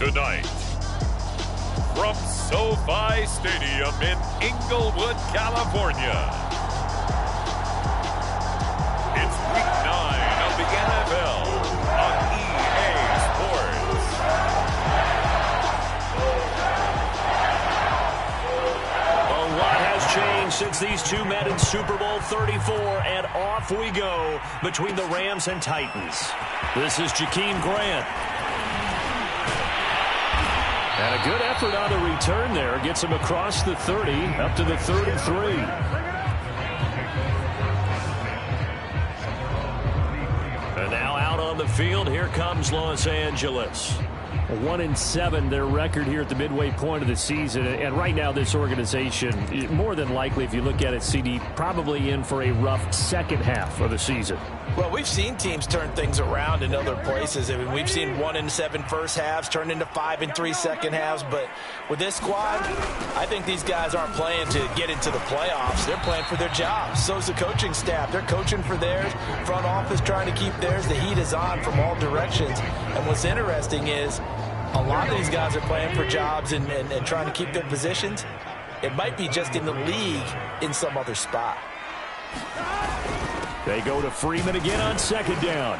Tonight, from SoFi Stadium in Inglewood, California, it's Week 9 of the NFL on EA Sports. A lot has changed since these two met in Super Bowl 34, and off we go between the Rams and Titans. This is Jakeem Grant. And a good effort on the return there. Gets him across the 30, up to the 33. And now out on the field, here comes Los Angeles. 1-7, their record here at the midway point of the season. And right now, this organization, more than likely, if you look at it, CD, probably in for a rough second half of the season. Well, we've seen teams turn things around in other places. I mean, we've seen 1-7 first halves turn into 5-3 second halves. But with this squad, I think these guys aren't playing to get into the playoffs. They're playing for their jobs. So's the coaching staff. They're coaching for theirs. Front office trying to keep theirs. The heat is on from all directions. And what's interesting is a lot of these guys are playing for jobs and trying to keep their positions. It might be just in the league in some other spot. They go to Freeman again on second down.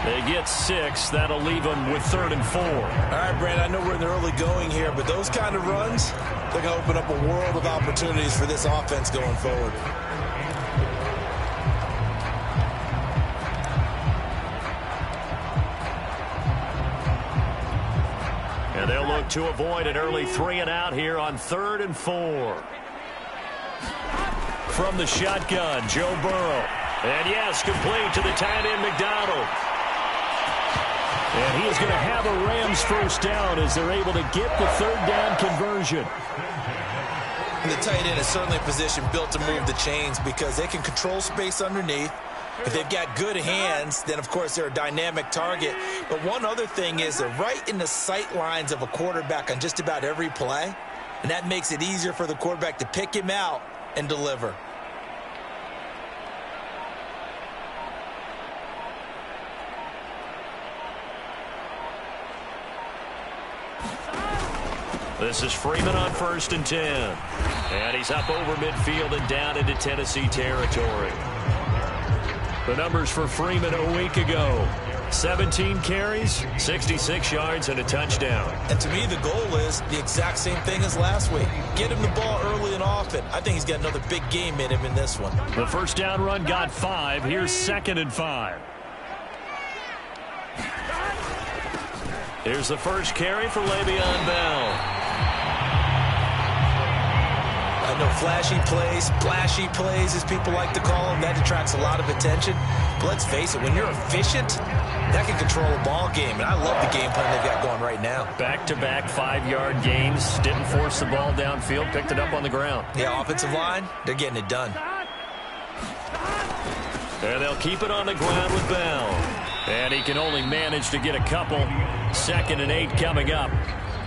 They get 6. That'll leave them with 3rd and 4. All right, Brandon, I know we're in the early going here, but those kind of runs, they're going to open up a world of opportunities for this offense going forward. And they'll look to avoid an early 3-and-out here on 3rd and 4. From the shotgun, Joe Burrow. And yes, complete to the tight end, McDonald. And he is going to have a Rams first down as they're able to get the 3rd down conversion. And the tight end is certainly a position built to move the chains because they can control space underneath. If they've got good hands, then, of course, they're a dynamic target. But one other thing is they're right in the sight lines of a quarterback on just about every play. And that makes it easier for the quarterback to pick him out and deliver. This is Freeman on 1st and 10. And he's up over midfield and down into Tennessee territory. The numbers for Freeman a week ago: 17 carries, 66 yards, and a touchdown. And to me, the goal is the exact same thing as last week. Get him the ball early and often. I think he's got another big game in him in this one. The first down run got 5. Here's 2nd and 5. Here's the first carry for Le'Veon Bell. I know flashy plays, splashy plays, as people like to call them, that attracts a lot of attention. But let's face it, when you're efficient, that can control a ball game. And I love the game plan they've got going right now. Back-to-back 5-yard gains. Didn't force the ball downfield. Picked it up on the ground. Yeah, offensive line, they're getting it done. And they'll keep it on the ground with Bell. And he can only manage to get a couple. 2nd and 8 coming up.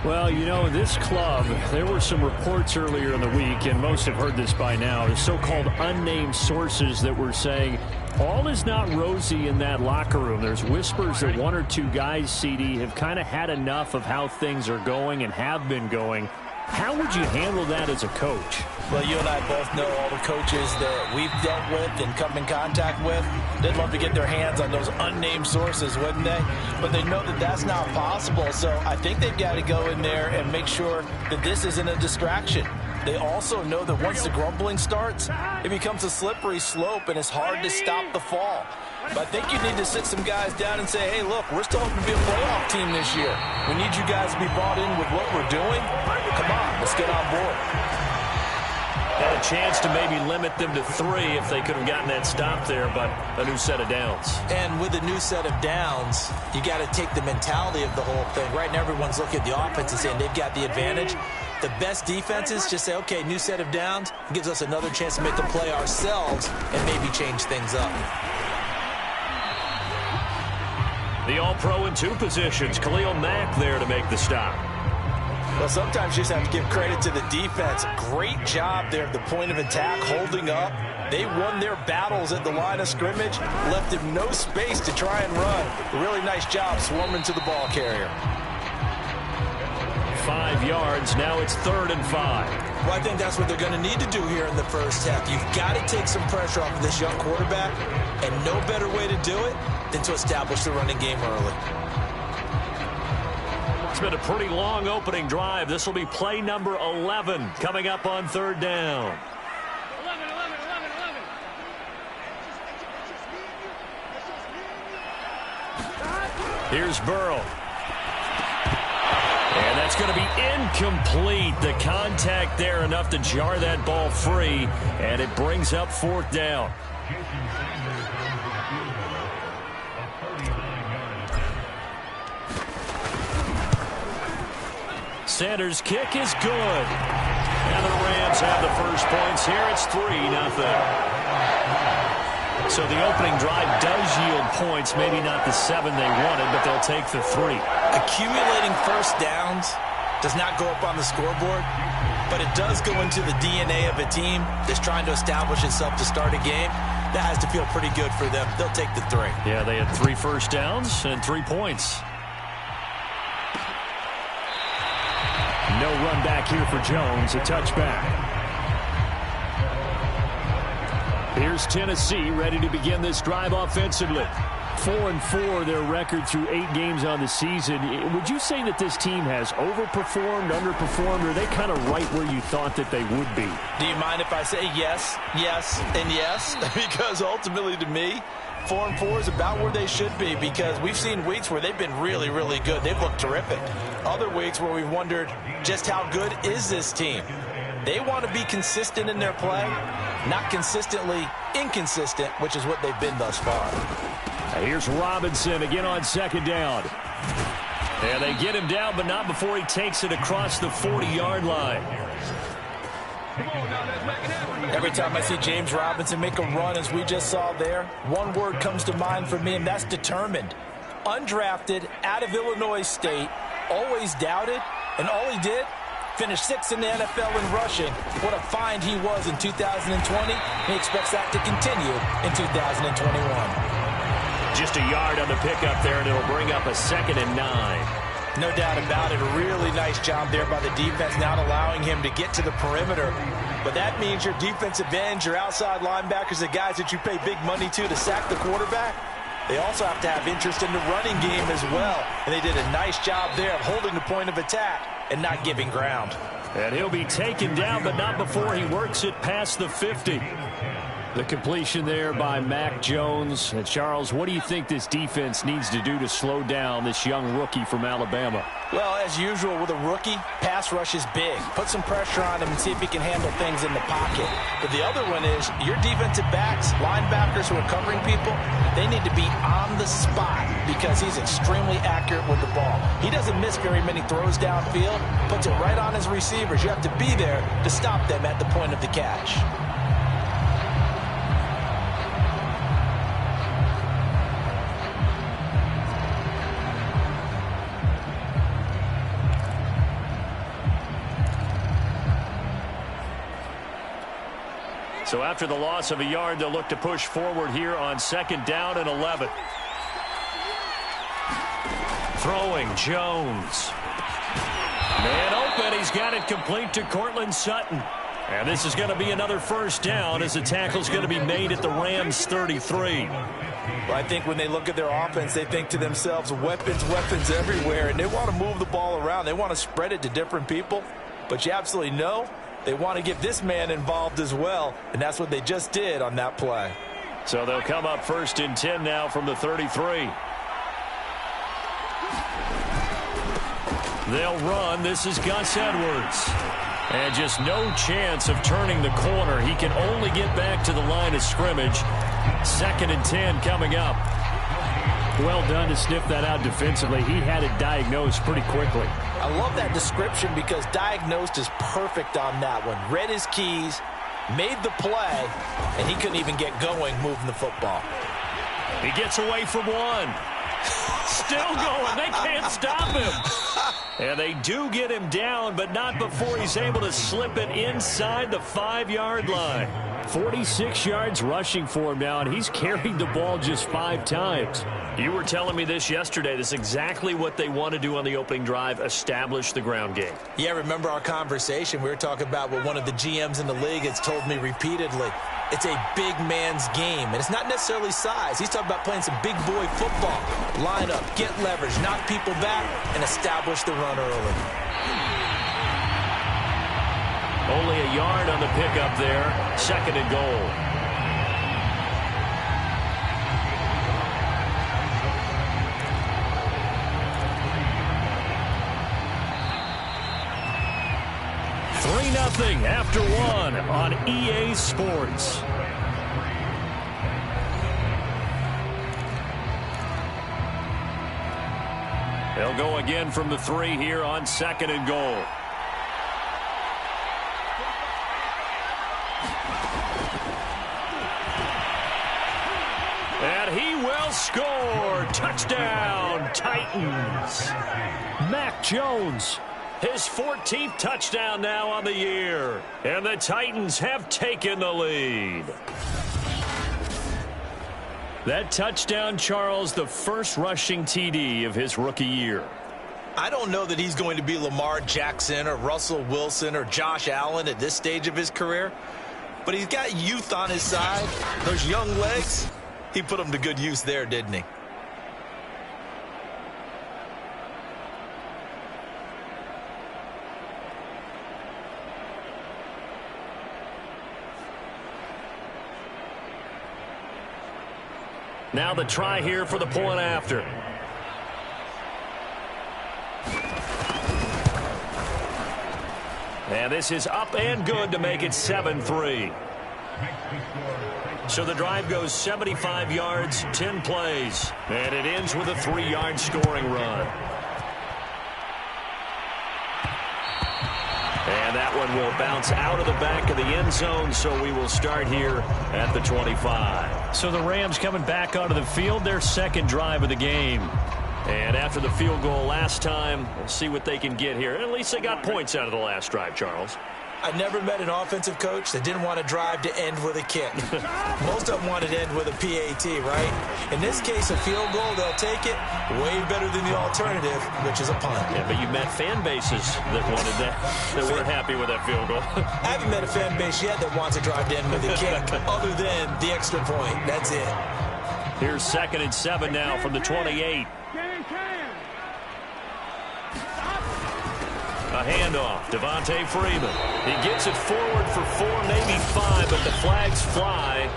Well, you know, this club, there were some reports earlier in the week, and most have heard this by now, the so-called unnamed sources that were saying all is not rosy in that locker room. There's whispers that 1 or 2 guys, CD, have kind of had enough of how things are going and have been going. How would you handle that as a coach? Well, you and I both know all the coaches that we've dealt with and come in contact with. They'd love to get their hands on those unnamed sources, wouldn't they? But they know that that's not possible. So I think they've got to go in there and make sure that this isn't a distraction. They also know that once the grumbling starts, it becomes a slippery slope and it's hard to stop the fall. But I think you need to sit some guys down and say, hey, look, we're still hoping to be a playoff team this year. We need you guys to be bought in with what we're doing. Come on, let's get on board. Had a chance to maybe limit them to 3 if they could have gotten that stop there, but a new set of downs. And with a new set of downs, you got to take the mentality of the whole thing. Right now, everyone's looking at the offense and saying they've got the advantage. The best defenses just say, okay, new set of downs. It gives us another chance to make a play ourselves and maybe change things up. The All-Pro in 2 positions. Khalil Mack there to make the stop. Well, sometimes you just have to give credit to the defense. Great job there at the point of attack, holding up. They won their battles at the line of scrimmage, left him no space to try and run. Really nice job swarming to the ball carrier. 5 yards. Now it's 3rd and 5. Well, I think that's what they're going to need to do here in the first half. You've got to take some pressure off of this young quarterback, and no better way to do it than to establish the running game early. It's been a pretty long opening drive. This will be play number 11 coming up on 3rd down. Here's Burrow. And that's going to be incomplete. The contact there enough to jar that ball free, and it brings up 4th down. Sanders' kick is good. And the Rams have the first points here. It's 3-0. So the opening drive does yield points, maybe not the 7 they wanted, but they'll take the 3. Accumulating first downs does not go up on the scoreboard, but it does go into the DNA of a team that's trying to establish itself to start a game. That has to feel pretty good for them. They'll take the 3. Yeah, they had 3 first downs and 3 points. No run back here for Jones, a touchback. Here's Tennessee ready to begin this drive offensively. 4-4 their record through 8 games on the season. Would you say that this team has overperformed, underperformed, or are they kind of right where you thought that they would be? Do you mind if I say yes, yes, and yes? Because ultimately to me, 4-4 is about where they should be, because we've seen weeks where they've been really, really good. They've looked terrific. Other weeks where we've wondered just how good is this team? They want to be consistent in their play, not consistently inconsistent, which is what they've been thus far. Here's Robinson again on 2nd down. And they get him down, but not before he takes it across the 40-yard line. Every time I see James Robinson make a run, as we just saw there, one word comes to mind for me, and that's determined. Undrafted, out of Illinois State, always doubted, and all he did, finished 6th in the NFL in rushing. What a find he was in 2020. He expects that to continue in 2021. Just a yard on the pickup there, and it'll bring up a 2nd and 9. No doubt about it. A really nice job there by the defense, not allowing him to get to the perimeter. But that means your defensive ends, your outside linebackers, the guys that you pay big money to sack the quarterback, they also have to have interest in the running game as well. And they did a nice job there of holding the point of attack and not giving ground. And he'll be taken down, but not before he works it past the 50. The completion there by Mac Jones. And Charles, what do you think this defense needs to do to slow down this young rookie from Alabama? Well, as usual with a rookie, pass rush is big. Put some pressure on him and see if he can handle things in the pocket. But the other one is your defensive backs, linebackers who are covering people, they need to be on the spot because he's extremely accurate with the ball. He doesn't miss very many throws downfield, puts it right on his receivers. You have to be there to stop them at the point of the catch. So after the loss of a yard, they'll look to push forward here on 2nd down and 11. Throwing, Jones. Man open, he's got it complete to Cortland Sutton. And this is going to be another first down as the tackle's going to be made at the Rams' 33. Well, I think when they look at their offense, they think to themselves, weapons, weapons everywhere, and they want to move the ball around. They want to spread it to different people, but you absolutely know they want to get this man involved as well, and that's what they just did on that play. So they'll come up 1st and 10 now from the 33. They'll run. This is Gus Edwards. And just no chance of turning the corner. He can only get back to the line of scrimmage. 2nd and 10 coming up. Well done to sniff that out defensively. He had it diagnosed pretty quickly. I love that description because diagnosed is perfect on that one. Read his keys, made the play, and he couldn't even get going moving the football. He gets away from one. Still going. They can't stop him. And they do get him down, but not before he's able to slip it inside the 5-yard line. 46 yards rushing for him now, and he's carried the ball just 5 times. You were telling me this yesterday. This is exactly what they want to do on the opening drive, establish the ground game. Yeah, remember our conversation? We were talking about what one of the GMs in the league has told me repeatedly. It's a big man's game, and it's not necessarily size. He's talking about playing some big boy football. Line up, get leverage, knock people back, and establish the run early. Only a yard on the pickup there. 2nd and goal. Nothing after 1 on EA Sports. They'll go again from the 3 here on 2nd and goal. And he will score. Touchdown, Titans. Mac Jones. His 14th touchdown now on the year. And the Titans have taken the lead. That touchdown, Charles, the first rushing TD of his rookie year. I don't know that he's going to be Lamar Jackson or Russell Wilson or Josh Allen at this stage of his career. But he's got youth on his side. Those young legs, he put them to good use there, didn't he? Now the try here for the point after. And this is up and good to make it 7-3. So the drive goes 75 yards, 10 plays. And it ends with a 3-yard scoring run. And that one will bounce out of the back of the end zone, so we will start here at the 25. So the Rams coming back onto the field, their 2nd drive of the game. And after the field goal last time, we'll see what they can get here. At least they got points out of the last drive, Charles. I never met an offensive coach that didn't want to drive to end with a kick. Most of them wanted to end with a PAT, right? In this case, a field goal, they'll take it. Way better than the alternative, which is a punt. Yeah, but you've met fan bases that wanted that, that weren't happy with that field goal. I haven't met a fan base yet that wants to drive to end with a kick, other than the extra point. That's it. Here's 2nd and 7 now from the 28. A handoff, Devontae Freeman. He gets it forward for 4, maybe 5, but the flags fly.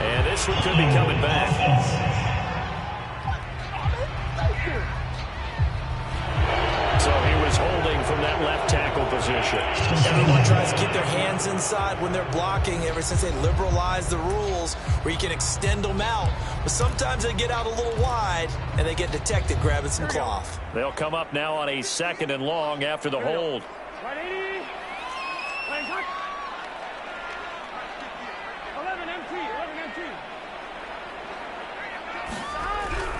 And this one could be coming back. So he was holding from that left tackle position. Everyone tries to keep their hands inside when they're blocking ever since they liberalized the rules where you can extend them out. But sometimes they get out a little wide and they get detected grabbing some cloth. They'll come up now on a 2nd and long after the hold.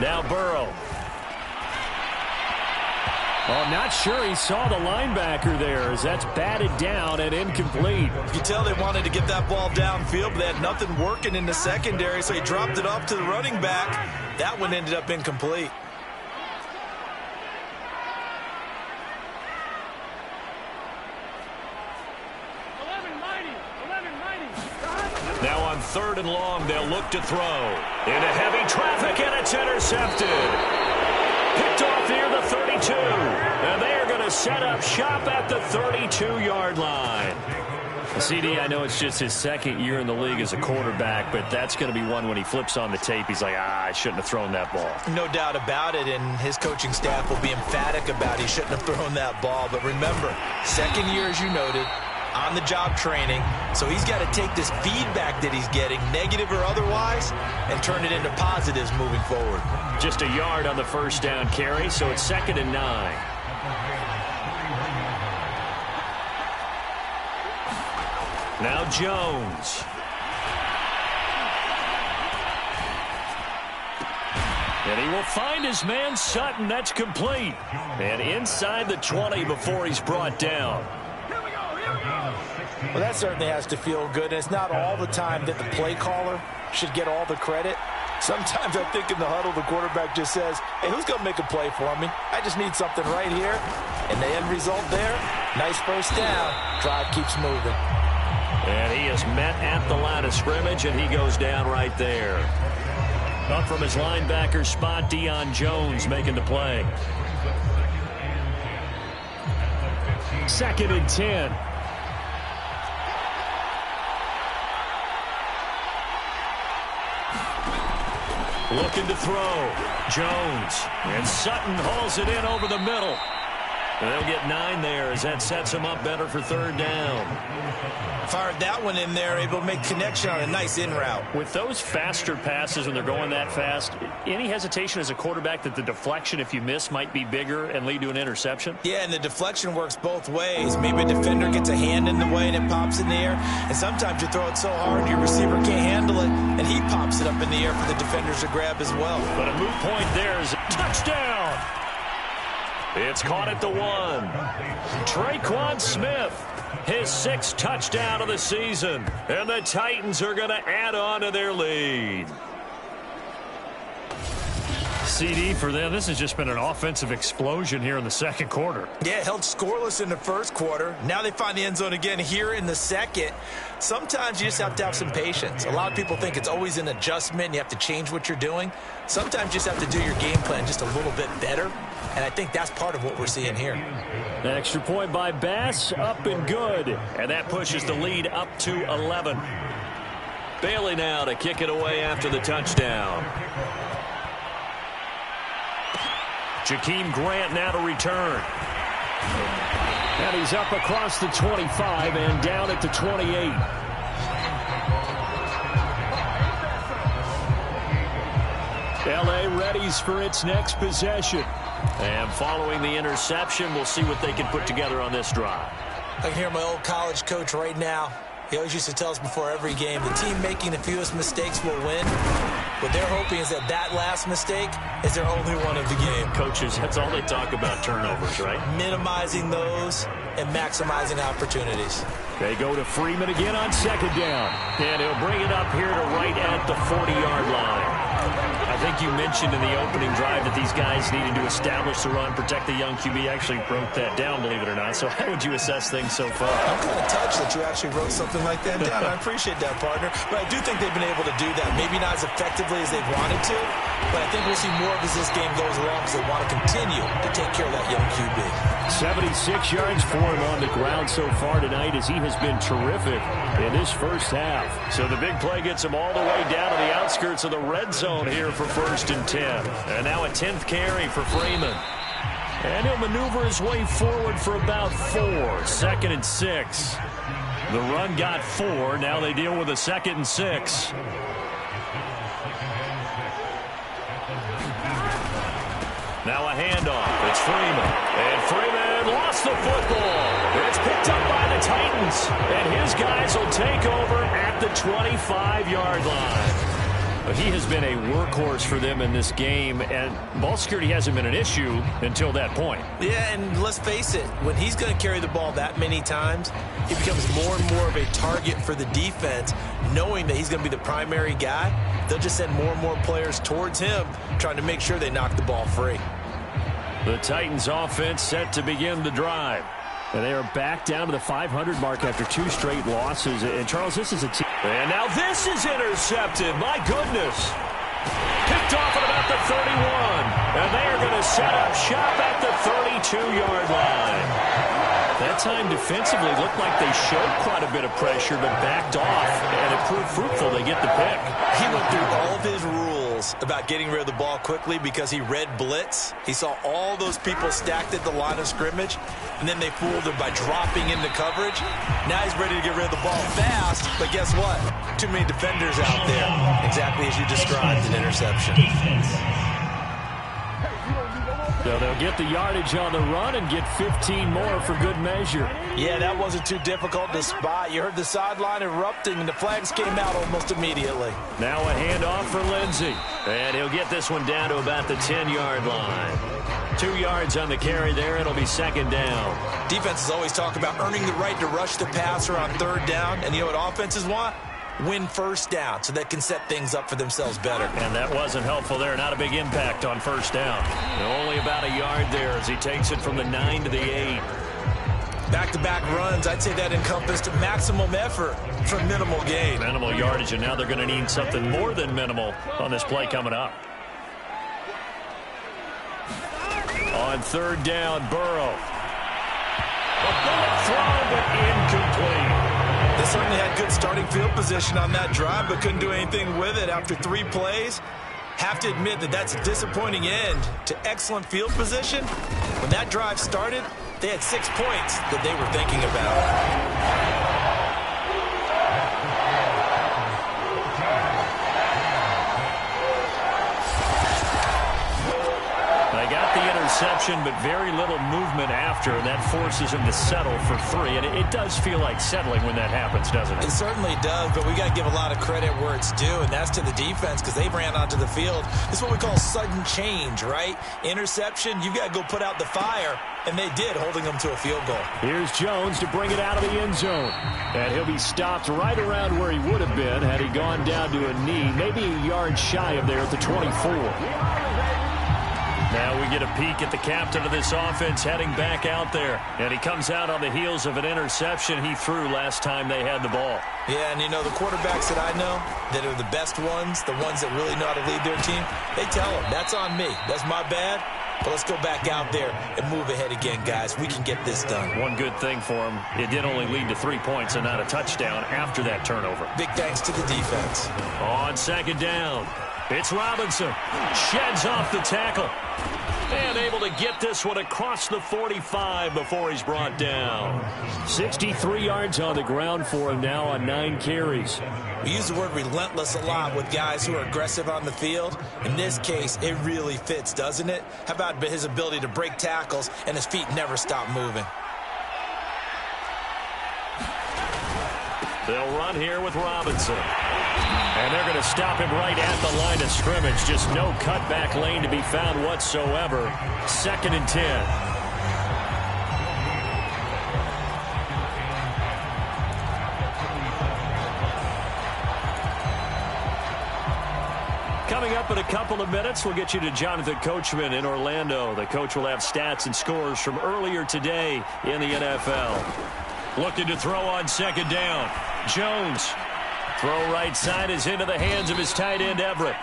Now Burrow. Well, I'm not sure he saw the linebacker there as that's batted down and incomplete. You can tell they wanted to get that ball downfield, but they had nothing working in the secondary, so he dropped it off to the running back. That one ended up incomplete. Now on 3rd and long, they'll look to throw. Into heavy traffic, and it's intercepted. Picked off near the 32. And they are going to set up shop at the 32-yard line. CD, I know it's just his 2nd year in the league as a quarterback, but that's going to be one when he flips on the tape. He's like, I shouldn't have thrown that ball. No doubt about it, and his coaching staff will be emphatic about he shouldn't have thrown that ball. But remember, 2nd year, as you noted, on-the-job training, so he's got to take this feedback that he's getting, negative or otherwise, and turn it into positives moving forward. Just a yard on the 1st down carry, so it's 2nd and 9. Now Jones. And he will find his man Sutton. That's complete. And inside the 20 before he's brought down. Well, that certainly has to feel good. And it's not all the time that the play caller should get all the credit. Sometimes I think in the huddle, the quarterback just says, hey, who's going to make a play for me? I just need something right here. And the end result there, nice first down. Drive keeps moving. And he is met at the line of scrimmage, and he goes down right there. Up from his linebacker spot, Deion Jones making the play. 2nd and 10. Looking to throw. Jones. And Sutton hauls it in over the middle. And they'll get 9 there as that sets him up better for 3rd down. Fired that one in there, able to make connection on a nice in route. With those faster passes when they're going that fast, any hesitation as a quarterback that the deflection, if you miss, might be bigger and lead to an interception? Yeah, and the deflection works both ways. Maybe a defender gets a hand in the way and it pops in the air. And sometimes you throw it so hard your receiver can't handle it, and he pops it up in the air for the defenders to grab as well. But a moot point there is a touchdown. It's caught at the 1. Traquan Smith, his 6th touchdown of the season. And the Titans are going to add on to their lead. CD for them, this has just been an offensive explosion here in the 2nd quarter. Yeah, held scoreless in the 1st quarter. Now they find the end zone again here in the 2nd. Sometimes you just have to have some patience. A lot of people think it's always an adjustment and you have to change what you're doing. Sometimes you just have to do your game plan just a little bit better. And I think that's part of what we're seeing here. An extra point by Bass, up and good. And that pushes the lead up to 11. Bailey now to kick it away after the touchdown. Jakeem Grant now to return. And he's up across the 25 and down at the 28. LA readies for its next possession. And following the interception, we'll see what they can put together on this drive. I can hear my old college coach right now. He always used to tell us before every game, the team making the fewest mistakes will win. What they're hoping is that that last mistake is their only one of the game. Coaches, that's all they talk about, turnovers, right? Minimizing those and maximizing opportunities. They go to Freeman again on 2nd down. And he'll bring it up here to right at the 40-yard line. I think you mentioned in the opening drive that these guys needed to establish the run, protect the young QB. Actually broke that down, believe it or not. So how would you assess things so far? I'm kind of touched that you actually wrote something like that down. I appreciate that, partner. But I do think they've been able to do that. Maybe not as effectively as they've wanted to, but I think we'll see more of as this game goes along because they want to continue to take care of that young QB. 76 yards for him on the ground so far tonight as he has been terrific in this first half. So the big play gets him all the way down to the outskirts of the red zone here for 1st and 10. And now a 10th carry for Freeman. And he'll maneuver his way forward for about 4. 2nd and 6. The run got 4. Now they deal with a 2nd and 6. Now a handoff. It's Freeman. And Freeman lost the football. It's picked up by the Titans. And his guys will take over at the 25-yard line. He has been a workhorse for them in this game, and ball security hasn't been an issue until that point. Yeah, and let's face it, when he's going to carry the ball that many times, he becomes more and more of a target for the defense, knowing that he's going to be the primary guy. They'll just send more and more players towards him, trying to make sure they knock the ball free. The Titans offense set to begin the drive. And they are back down to the 500 mark after 2 straight losses. And, Charles, this is a team. And now this is intercepted. My goodness. Picked off at about the 31. And they are going to set up shop at the 32-yard line. That time defensively looked like they showed quite a bit of pressure but backed off. And it proved fruitful. They get the pick. He went through all of his rules about getting rid of the ball quickly because he read blitz. He saw all those people stacked at the line of scrimmage, and then they fooled him by dropping into coverage. Now he's ready to get rid of the ball fast, but guess what? Too many defenders out there. Exactly as you described, an interception. So they'll get the yardage on the run and get 15 more for good measure. Yeah, that wasn't too difficult to spot. You heard the sideline erupting, and the flags came out almost immediately. Now a handoff for Lindsey. And he'll get this one down to about the 10-yard line. 2 yards on the carry there. It'll be second down. Defenses always talk about earning the right to rush the passer on third down. And you know what offenses want? Win first down so they can set things up for themselves better. And that wasn't helpful there. Not a big impact on first down. Only about a yard there as he takes it from the 9 to the 8. Back-to-back runs, I'd say that encompassed maximum effort for minimal gain. Minimal yardage, and now they're going to need something more than minimal on this play coming up. On third down, Burrow. A bullet throw, but incomplete. They certainly had good starting field position on that drive, but couldn't do anything with it after 3 plays. Have to admit that that's a disappointing end to excellent field position. When that drive started, they had 6 points that they were thinking about. Interception, but very little movement after, and that forces him to settle for 3. And it does feel like settling when that happens, doesn't it? It certainly does, but we got to give a lot of credit where it's due, and that's to the defense because they ran onto the field. This is what we call sudden change, right? Interception, you got to go put out the fire, and they did, holding them to a field goal. Here's Jones to bring it out of the end zone. And he'll be stopped right around where he would have been had he gone down to a knee, maybe a yard shy of there at the 24. Now we get a peek at the captain of this offense heading back out there. And he comes out on the heels of an interception he threw last time they had the ball. Yeah, and you know, the quarterbacks that I know that are the best ones, the ones that really know how to lead their team, they tell them, that's on me. That's my bad. But let's go back out there and move ahead again, guys. We can get this done. One good thing for him, it did only lead to 3 points and not a touchdown after that turnover. Big thanks to the defense. On second down, it's Robinson. Sheds off the tackle. And able to get this one across the 45 before he's brought down. 63 yards on the ground for him now on 9 carries. We use the word relentless a lot with guys who are aggressive on the field. In this case, it really fits, doesn't it? How about his ability to break tackles and his feet never stop moving? They'll run here with Robinson. And they're going to stop him right at the line of scrimmage. Just no cutback lane to be found whatsoever. 2nd and 10. Coming up in a couple of minutes, we'll get you to Jonathan Coachman in Orlando. The coach will have stats and scores from earlier today in the NFL. Looking to throw on second down. Jones. Throw right side is into the hands of his tight end, Everett.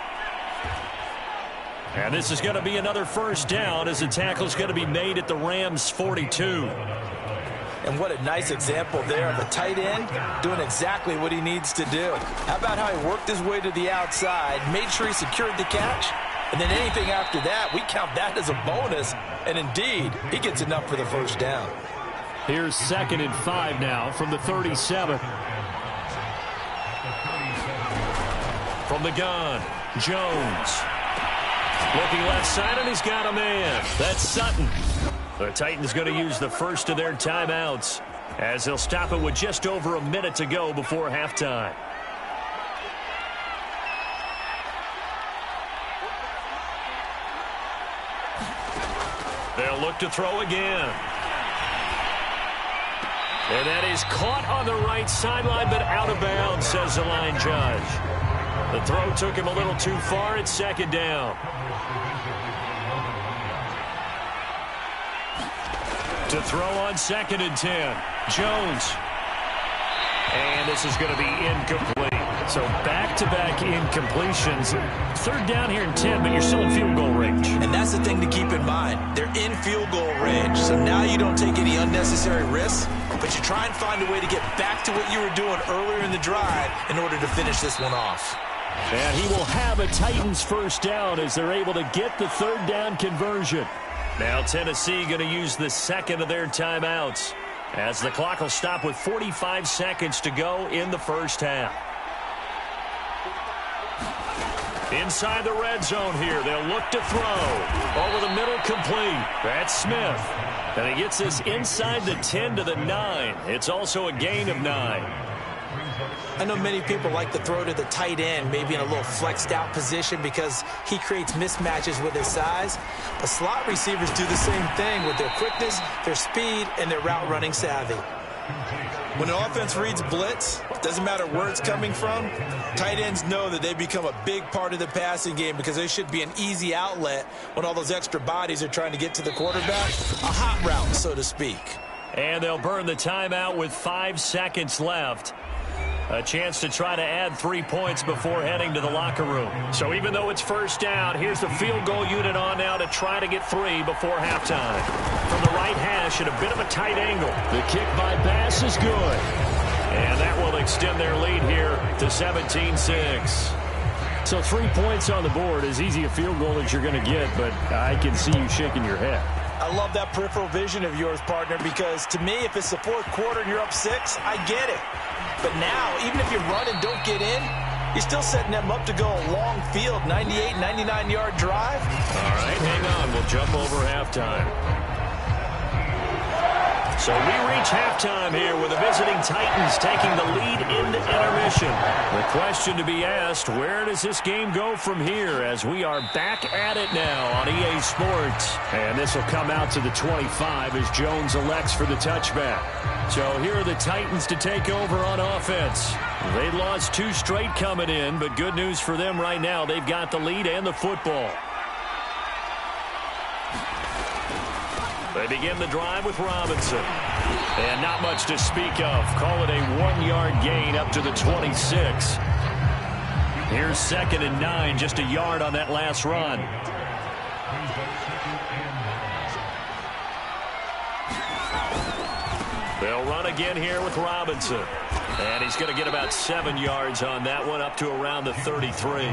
And this is going to be another first down as the tackle is going to be made at the Rams' 42. And what a nice example there of a tight end doing exactly what he needs to do. How about how he worked his way to the outside, made sure he secured the catch, and then anything after that, we count that as a bonus. And indeed, he gets enough for the first down. Here's 2nd and 5 now from the 37. From the gun, Jones. Looking left side, and he's got a man. That's Sutton. The Titans going to use the first of their timeouts as they'll stop it with just over a minute to go before halftime. They'll look to throw again. And that is caught on the right sideline, but out of bounds, says the line judge. The throw took him a little too far. It's second down. To throw on 2nd and 10. Jones. And this is going to be incomplete. So back-to-back incompletions. 3rd down here in 10, but you're still in field goal range. And that's the thing to keep in mind. They're in field goal range. So now you don't take any unnecessary risks, but you try and find a way to get back to what you were doing earlier in the drive in order to finish this one off. And he will have a Titans first down as they're able to get the 3rd down conversion. Now Tennessee going to use the 2nd of their timeouts as the clock will stop with 45 seconds to go in the first half. Inside the red zone here. They'll look to throw. Over the middle, complete. That's Smith. And he gets this inside the 10 to the 9. It's also a gain of 9. I know many people like to throw to the tight end, maybe in a little flexed out position because he creates mismatches with his size. But slot receivers do the same thing with their quickness, their speed, and their route running savvy. When an offense reads blitz, doesn't matter where it's coming from, tight ends know that they become a big part of the passing game because they should be an easy outlet when all those extra bodies are trying to get to the quarterback. A hot route, so to speak. And they'll burn the timeout with 5 seconds left. A chance to try to add 3 points before heading to the locker room. So even though it's first down, here's the field goal unit on now to try to get 3 before halftime. From the right hash at a bit of a tight angle. The kick by Bass is good. And that will extend their lead here to 17-6. So 3 points on the board, as easy a field goal as you're going to get, but I can see you shaking your head. I love that peripheral vision of yours, partner, because to me, if it's the fourth quarter and you're up 6, I get it. But now, even if you run and don't get in, you're still setting them up to go a long field, 98, 99-yard drive. All right, hang on. We'll jump over halftime. So we reach halftime here with the visiting Titans taking the lead into intermission. The question to be asked, where does this game go from here as we are back at it now on EA Sports? And this will come out to the 25 as Jones elects for the touchback. So here are the Titans to take over on offense. They lost 2 straight coming in, but good news for them right now. They've got the lead and the football. They begin the drive with Robinson. And not much to speak of. Call it a 1-yard gain up to the 26. Here's 2nd and 9, just a yard on that last run. They'll run again here with Robinson. And he's going to get about 7 yards on that one, up to around the 33.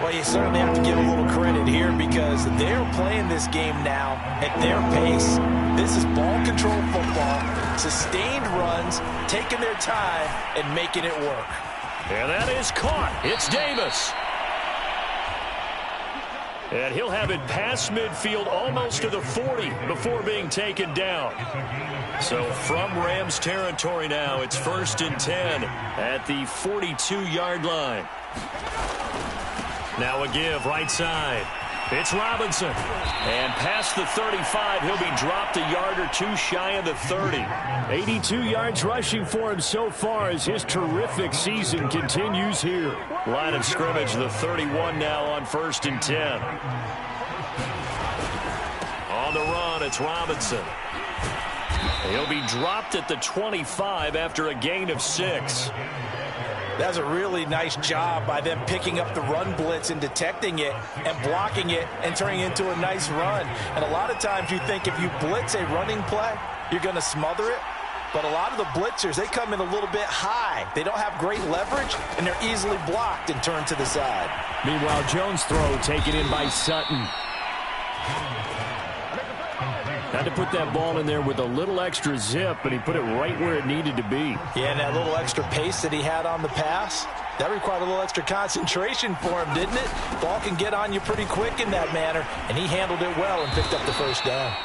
Well, you certainly have to give a little credit here because they're playing this game now at their pace. This is ball control football, sustained runs, taking their time, and making it work. And that is caught. It's Davis. And he'll have it past midfield almost to the 40 before being taken down. So from Rams territory now, it's 1st and 10 at the 42-yard line. Now a give right side. It's Robinson. And past the 35, he'll be dropped a yard or 2 shy of the 30. 82 yards rushing for him so far as his terrific season continues here. Line of scrimmage, the 31 now on 1st and 10. On the run, it's Robinson. He'll be dropped at the 25 after a gain of 6. That's a really nice job by them picking up the run blitz and detecting it and blocking it and turning it into a nice run. And a lot of times you think if you blitz a running play, you're going to smother it. But a lot of the blitzers, they come in a little bit high. They don't have great leverage, and they're easily blocked and turned to the side. Meanwhile, Jones' throw taken in by Sutton. Had to put that ball in there with a little extra zip, but he put it right where it needed to be. Yeah, and that little extra pace that he had on the pass, that required a little extra concentration for him, didn't it? Ball can get on you pretty quick in that manner, and he handled it well and picked up the 1st down.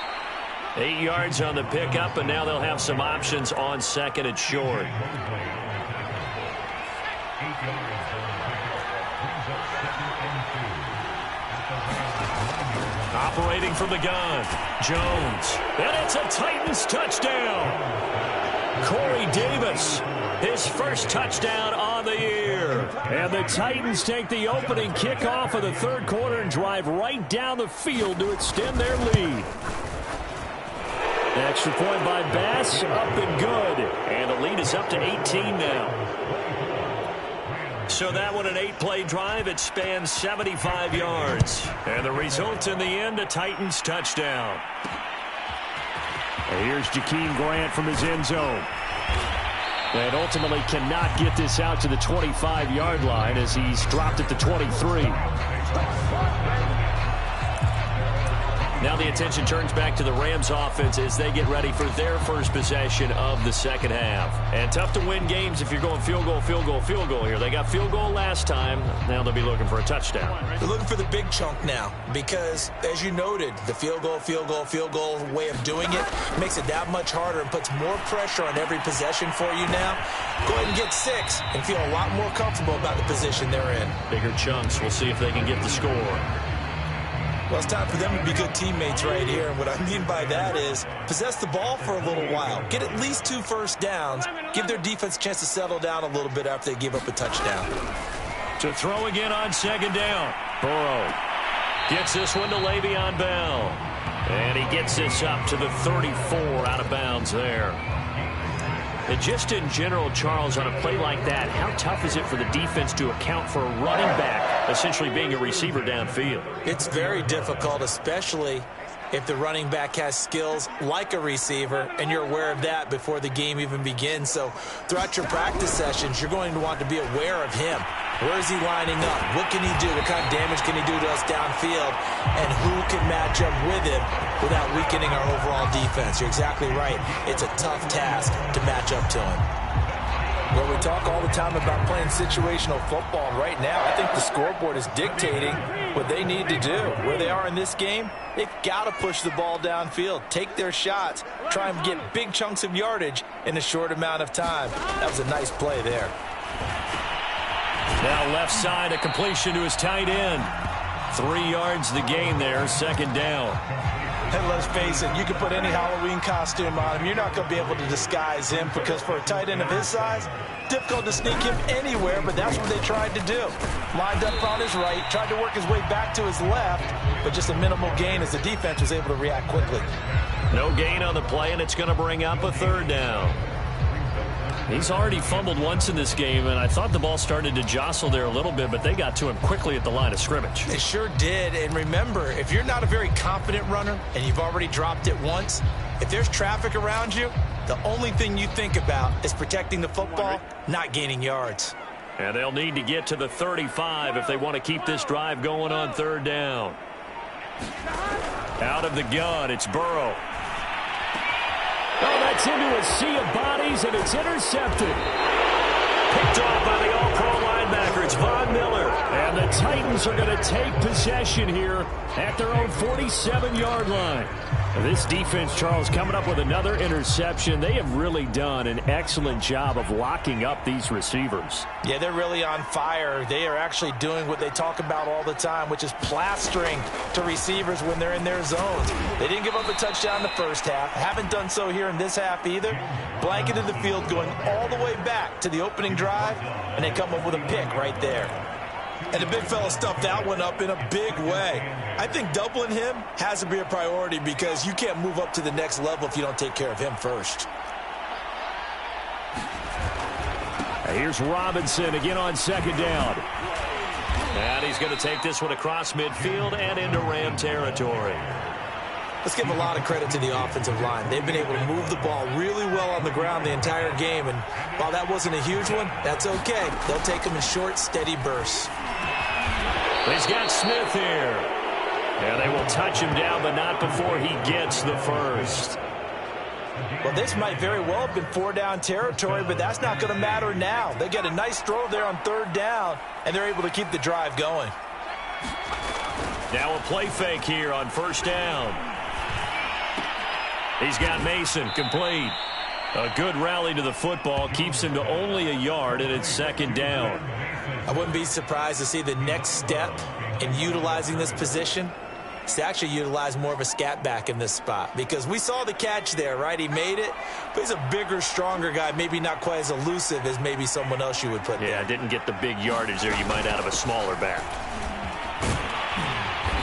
8 yards on the pickup, and now they'll have some options on 2nd and short. Operating from the gun, Jones. And it's a Titans touchdown. Corey Davis, his first touchdown on the year. And the Titans take the opening kickoff of the 3rd quarter and drive right down the field to extend their lead. Extra point by Bass, up and good. And the lead is up to 18 now. So that one, an 8-play drive. It spans 75 yards. And the result in the end, a Titans touchdown. And here's Jakeem Grant from his end zone. And ultimately cannot get this out to the 25-yard line as he's dropped at the 23. Now the attention turns back to the Rams offense as they get ready for their first possession of the second half. And tough to win games if you're going field goal, field goal, field goal here. They got field goal last time. Now they'll be looking for a touchdown. They're looking for the big chunk now because, as you noted, the field goal, field goal, field goal way of doing it makes it that much harder and puts more pressure on every possession for you now. Go ahead and get 6 and feel a lot more comfortable about the position they're in. Bigger chunks. We'll see if they can get the score. Well, it's time for them to be good teammates right here. And what I mean by that is possess the ball for a little while. Get at least 2 first downs. Give their defense a chance to settle down a little bit after they give up a touchdown. To throw again on second down. Burrow gets this one to Le'Veon Bell. And he gets this up to the 34 out of bounds there. And just in general, Charles, on a play like that, how tough is it for the defense to account for a running back essentially being a receiver downfield? It's very difficult, especially if the running back has skills like a receiver, and you're aware of that before the game even begins. So throughout your practice sessions, you're going to want to be aware of him. Where is he lining up? What can he do? What kind of damage can he do to us downfield? And who can match up with him without weakening our overall defense? You're exactly right. It's a tough task to match up to him. Well, we talk all the time about playing situational football. Right now, I think the scoreboard is dictating what they need to do. Where they are in this game, they've got to push the ball downfield, take their shots, try and get big chunks of yardage in a short amount of time. That was a nice play there. Now left side, a completion to his tight end. 3 yards the gain there, second down. And let's face it, you can put any Halloween costume on him. You're not going to be able to disguise him because for a tight end of his size, difficult to sneak him anywhere, but that's what they tried to do. Lined up on his right, tried to work his way back to his left, but just a minimal gain as the defense was able to react quickly. No gain on the play, and it's going to bring up a third down. He's already fumbled once in this game, and I thought the ball started to jostle there a little bit, but they got to him quickly at the line of scrimmage. They sure did, and remember, if you're not a very confident runner and you've already dropped it once, if there's traffic around you, the only thing you think about is protecting the football, not gaining yards. And they'll need to get to the 35 if they want to keep this drive going on third down. Out of the gun, it's Burrow. Oh, that's into a sea of bodies, and it's intercepted. Picked off by the all-pro linebacker. It's Von Miller. And the Titans are going to take possession here at their own 47-yard line. This defense, Charles, coming up with another interception. They have really done an excellent job of locking up these receivers. Yeah, they're really on fire. They are actually doing what they talk about all the time, which is plastering to receivers when they're in their zones. They didn't give up a touchdown in the first half. Haven't done so here in this half either. Blanketed the field going all the way back to the opening drive, and they come up with a pick right there. And the big fella stuffed that one up in a big way. I think doubling him has to be a priority because you can't move up to the next level if you don't take care of him first. Here's Robinson again on second down. And he's going to take this one across midfield and into Ram territory. Let's give a lot of credit to the offensive line. They've been able to move the ball really well on the ground the entire game. And while that wasn't a huge one, that's okay. They'll take them in short, steady bursts. He's got Smith here. And they will touch him down, but not before he gets the first. Well, this might very well have been 4-down territory, but that's not going to matter now. They get a nice throw there on third down, and they're able to keep the drive going. Now a play fake here on first down. He's got Mason complete. A good rally to the football keeps him to only a yard, and it's second down. I wouldn't be surprised to see the next step in utilizing this position is to actually utilize more of a scat back in this spot, because we saw the catch there, right? He made it, but he's a bigger, stronger guy, maybe not quite as elusive as maybe someone else you would put there. Yeah, didn't get the big yardage there you might out of a smaller back.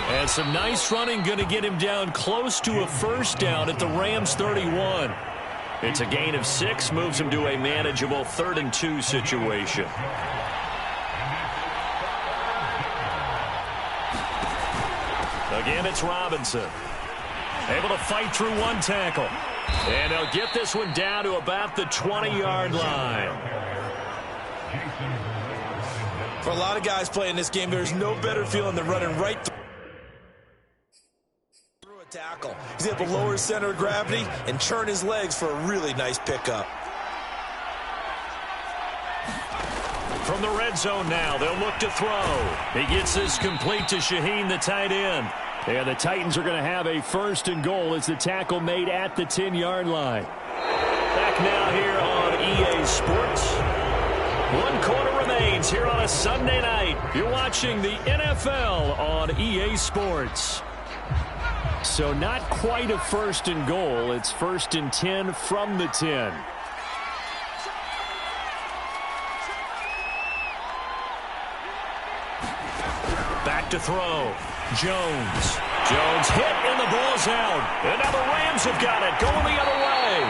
And some nice running going to get him down close to a first down at the Rams 31. It's a gain of 6, moves him to a manageable 3rd and 2 situation. Again, it's Robinson. Able to fight through one tackle. And he'll get this one down to about the 20-yard line. For a lot of guys playing this game, there's no better feeling than running right through a tackle. He's able to lower his center of gravity and turn his legs for a really nice pickup. From the red zone now, they'll look to throw. He gets this complete to Shaheen, the tight end. And the Titans are going to have a 1st and goal as the tackle made at the 10-yard line. Back now here on EA Sports. 1 quarter remains here on a Sunday night. You're watching the NFL on EA Sports. So not quite a 1st and goal. It's 1st and 10 from the 10. Back to throw. Jones hit and the ball's out. And now the Rams have got it going the other way.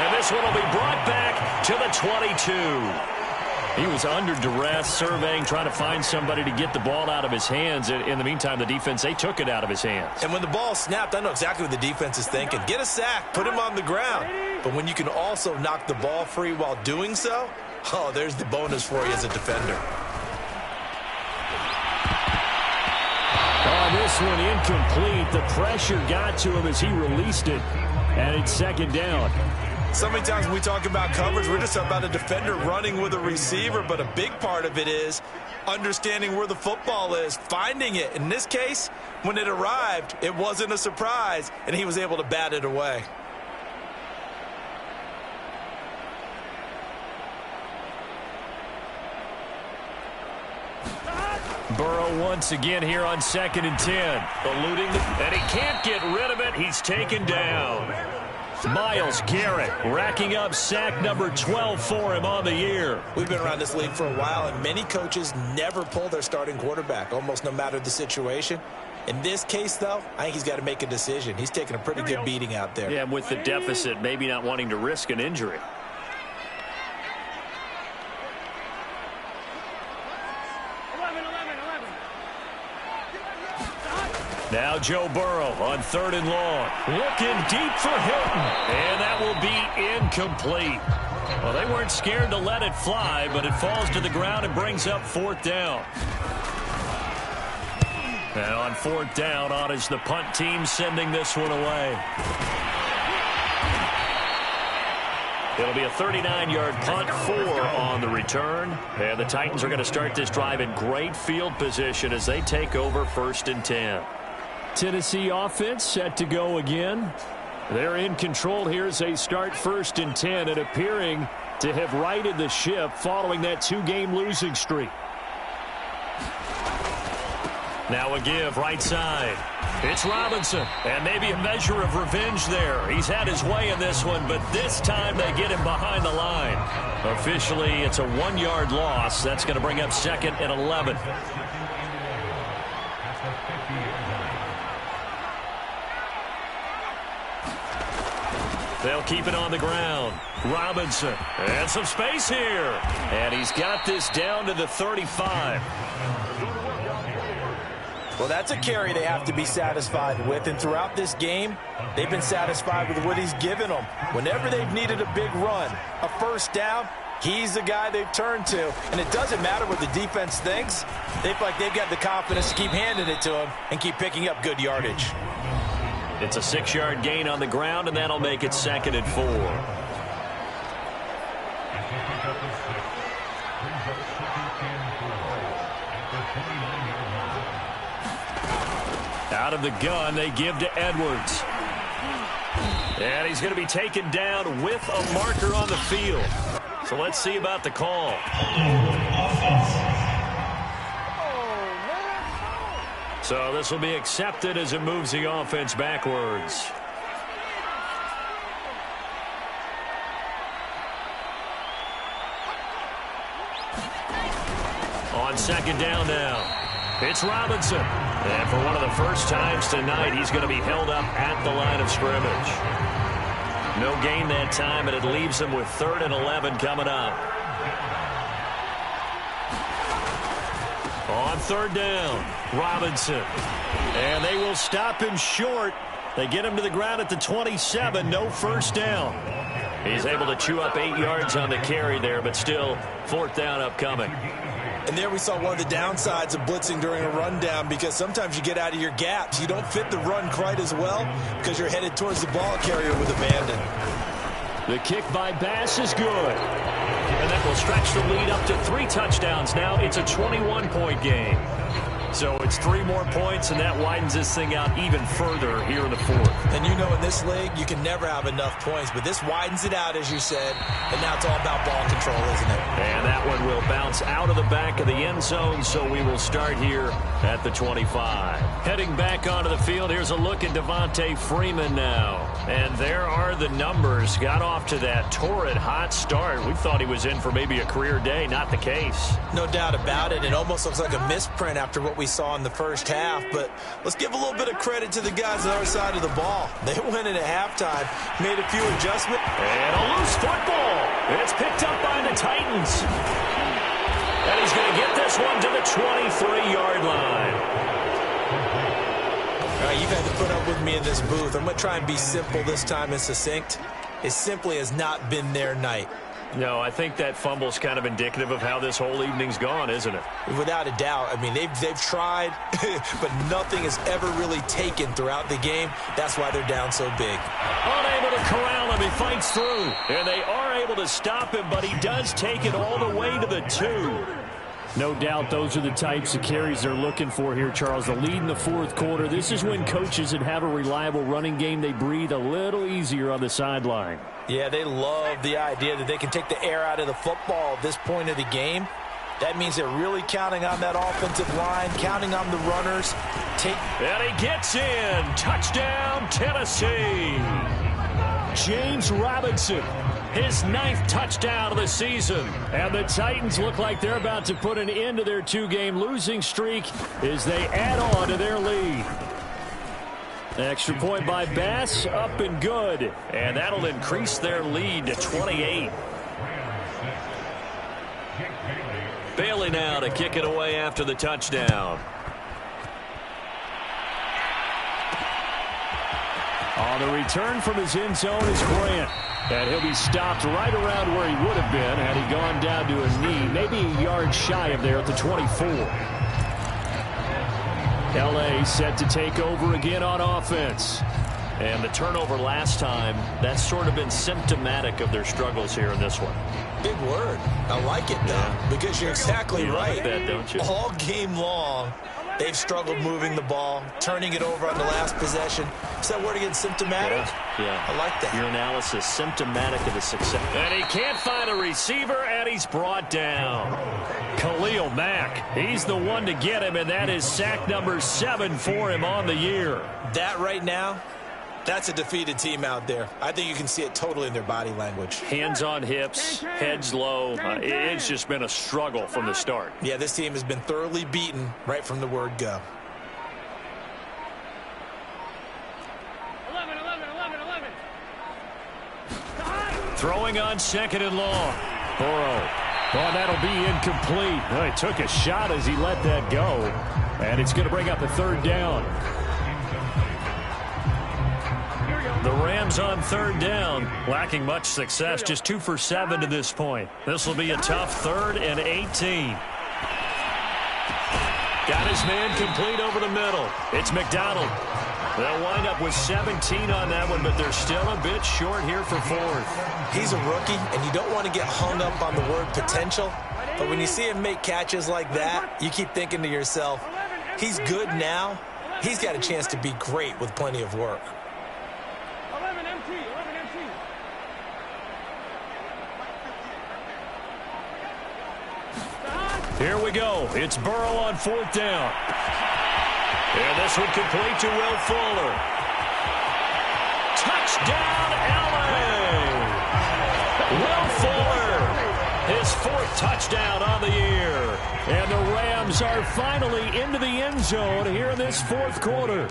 And this one will be brought back to the 22. He was under duress, surveying, trying to find somebody to get the ball out of his hands. In the meantime, the defense, they took it out of his hands. And when the ball snapped, I know exactly what the defense is thinking. Get a sack, put him on the ground. But when you can also knock the ball free while doing so, oh, there's the bonus for you as a defender. This one incomplete. The pressure got to him as he released it. And it's 2nd down. So many times when we talk about coverage, we're just about a defender running with a receiver, but a big part of it is understanding where the football is, finding it. In this case, when it arrived, it wasn't a surprise, and he was able to bat it away. Burrow once again here on 2nd and 10. Eluding, and he can't get rid of it. He's taken down. Myles Garrett racking up sack number 12 for him on the year. We've been around this league for a while, and many coaches never pull their starting quarterback, almost no matter the situation. In this case, though, I think he's got to make a decision. He's taking a pretty good beating out there. Yeah, with the deficit, maybe not wanting to risk an injury. Now Joe Burrow on 3rd and long. Looking deep for Hilton. And that will be incomplete. Well, they weren't scared to let it fly, but it falls to the ground and brings up 4th down. And on 4th down, on is the punt team sending this one away. It'll be a 39-yard punt, 4 on the return. And the Titans are going to start this drive in great field position as they take over 1st and 10. Tennessee offense set to go again. They're in control here as they start 1st and 10 and appearing to have righted the ship following that 2-game losing streak. Now a give right side. It's Robinson, and maybe a measure of revenge there. He's had his way in this one, but this time they get him behind the line. Officially, it's a 1-yard loss. That's going to bring up 2nd and 11. They'll keep it on the ground. Robinson, and some space here. And he's got this down to the 35. Well, that's a carry they have to be satisfied with. And throughout this game, they've been satisfied with what he's given them. Whenever they've needed a big run, a 1st down, he's the guy they've turned to. And it doesn't matter what the defense thinks. They feel like they've got the confidence to keep handing it to him and keep picking up good yardage. It's a 6-yard gain on the ground, and that'll make it 2nd and 4. Out of the gun, they give to Edwards. And he's going to be taken down with a marker on the field. So let's see about the call. So this will be accepted as it moves the offense backwards. On 2nd down now, it's Robinson. And for one of the first times tonight, he's going to be held up at the line of scrimmage. No gain that time, and it leaves him with 3rd and 11 coming up. On 3rd down, Robinson. And they will stop him short. They get him to the ground at the 27. No 1st down. He's able to chew up 8 yards on the carry there, but still 4th down upcoming. And there we saw one of the downsides of blitzing during a rundown, because sometimes you get out of your gaps. You don't fit the run quite as well because you're headed towards the ball carrier with abandon. The kick by Bass is good. And that will stretch the lead up to 3 touchdowns now. It's a 21-point game. So it's 3 more points, and that widens this thing out even further here in the 4th. And you know in this league, you can never have enough points, but this widens it out, as you said, and now it's all about ball control, isn't it? And that one will bounce out of the back of the end zone, so we will start here at the 25. Heading back onto the field, here's a look at Devontae Freeman now. And there are the numbers. Got off to that torrid hot start. We thought he was in for maybe a career day. Not the case. No doubt about it. It almost looks like a misprint after what we saw in the first half, but let's give a little bit of credit to the guys on the other side of the ball. They went in at halftime, made a few adjustments. And a loose football. It's picked up by the Titans. And he's going to get this one to the 23-yard line. All right, you've had to put up with me in this booth. I'm going to try and be simple this time and succinct. It simply has not been their night. No, I think that fumble's kind of indicative of how this whole evening's gone, isn't it? Without a doubt. I mean, they've tried, but nothing has ever really taken throughout the game. That's why they're down so big. Unable to corral him. He fights through. And they are able to stop him, but he does take it all the way to the 2. No doubt those are the types of carries they're looking for here, Charles. The lead in the 4th quarter. This is when coaches that have a reliable running game, they breathe a little easier on the sideline. Yeah, they love the idea that they can take the air out of the football at this point of the game. That means they're really counting on that offensive line, counting on the runners. And he gets in. Touchdown, Tennessee. James Robinson, his 9th touchdown of the season. And the Titans look like they're about to put an end to their 2-game losing streak as they add on to their lead. Extra point by Bass, up and good. And that'll increase their lead to 28. Bailey now to kick it away after the touchdown. On the return from his end zone is Grant. And he'll be stopped right around where he would have been had he gone down to a knee, maybe a yard shy of there at the 24. L.A. set to take over again on offense. And the turnover last time, that's sort of been symptomatic of their struggles here in this one. Big word. I like it, though, because you're exactly right. Like that, don't you? All game long, they've struggled moving the ball, turning it over on the last possession. Is that word again, symptomatic? Yeah. I like that. Your analysis, symptomatic of the success. And he can't find a receiver, and he's brought down. Khalil Mack, he's the one to get him, and that is sack number 7 for him on the year. That right now, that's a defeated team out there. I think you can see it totally in their body language. Hands on hips, heads low. It's just been a struggle from the start. Yeah, this team has been thoroughly beaten right from the word go. 11. Throwing on 2nd and long. Burrow. Oh, that'll be incomplete. Oh, he took a shot as he let that go. And it's going to bring up a 3rd down. The Rams on 3rd down, lacking much success, just 2 for 7 to this point. This will be a tough 3rd and 18. Got his man complete over the middle. It's McDonald. They'll wind up with 17 on that one, but they're still a bit short here for 4th. He's a rookie, and you don't want to get hung up on the word potential, but when you see him make catches like that, you keep thinking to yourself, he's good now. He's got a chance to be great with plenty of work. 11 MT. Here we go. It's Burrow on 4th down. And this one complete to Will Fuller. Touchdown, LA! Will Fuller, his 4th touchdown on the year. And the Rams are finally into the end zone here in this 4th quarter.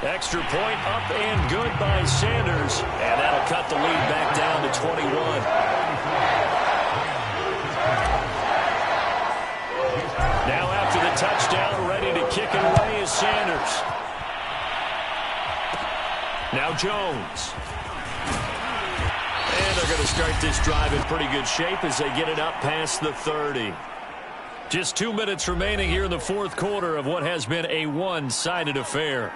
Extra point up and good by Sanders. And that'll cut the lead back down to 21. Now after the touchdown, ready to kick it away is Sanders. Now Jones. And they're going to start this drive in pretty good shape as they get it up past the 30. Just 2 minutes remaining here in the fourth quarter of what has been a one-sided affair.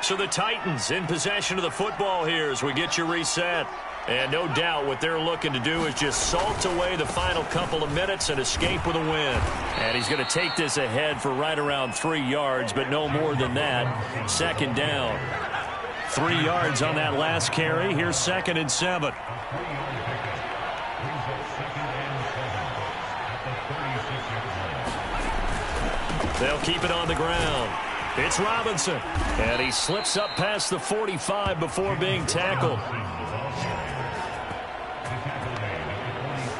So the Titans in possession of the football here as we get you reset. And no doubt what they're looking to do is just salt away the final couple of minutes and escape with a win. And he's going to take this ahead for right around 3 yards, but no more than that. Second down. 3 yards on that last carry. Here's 2nd and 7. They'll keep it on the ground. It's Robinson. And he slips up past the 45 before being tackled.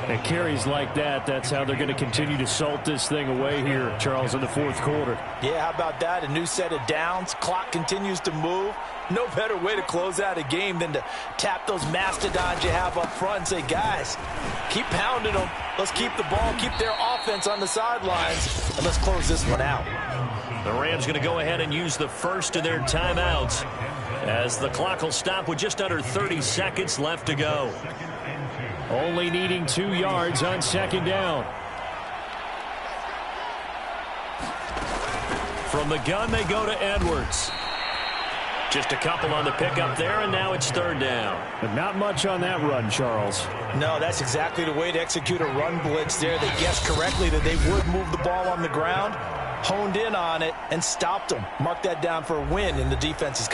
And carries like that, that's how they're going to continue to salt this thing away here, Charles, in the fourth quarter. Yeah, how about that? A new set of downs. Clock continues to move. No better way to close out a game than to tap those mastodons you have up front and say, guys, keep pounding them. Let's keep the ball, keep their offense on the sidelines, and let's close this one out. The Rams going to go ahead and use the first of their timeouts as the clock will stop with just under 30 seconds left to go. Only needing 2 yards on second down. From the gun, they go to Edwards. Just a couple on the pickup there, and now it's third down. But not much on that run, Charles. No, that's exactly the way to execute a run blitz there. They guessed correctly that they would move the ball on the ground, honed in on it, and stopped them. Mark that down for a win in the defense's.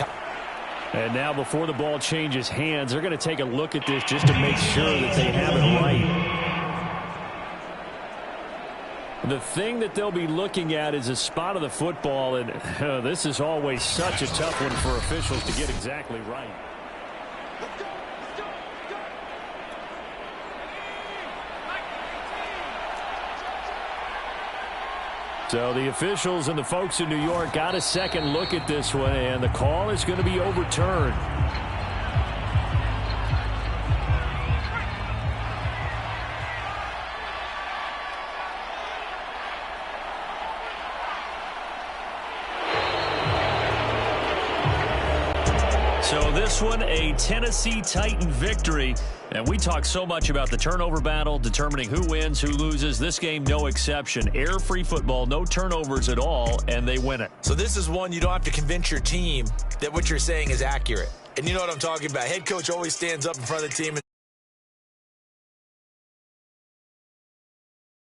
And now before the ball changes hands, they're going to take a look at this just to make sure that they have it right. The thing that they'll be looking at is a spot of the football, and this is always such a tough one for officials to get exactly right. So the officials and the folks in New York got a second look at this one, and the call is going to be overturned. So this one, a Tennessee Titan victory. And we talk so much about the turnover battle, determining who wins, who loses. This game, no exception. Error-free football, no turnovers at all, and they win it. So this is one you don't have to convince your team that what you're saying is accurate. And you know what I'm talking about. Head coach always stands up in front of the team and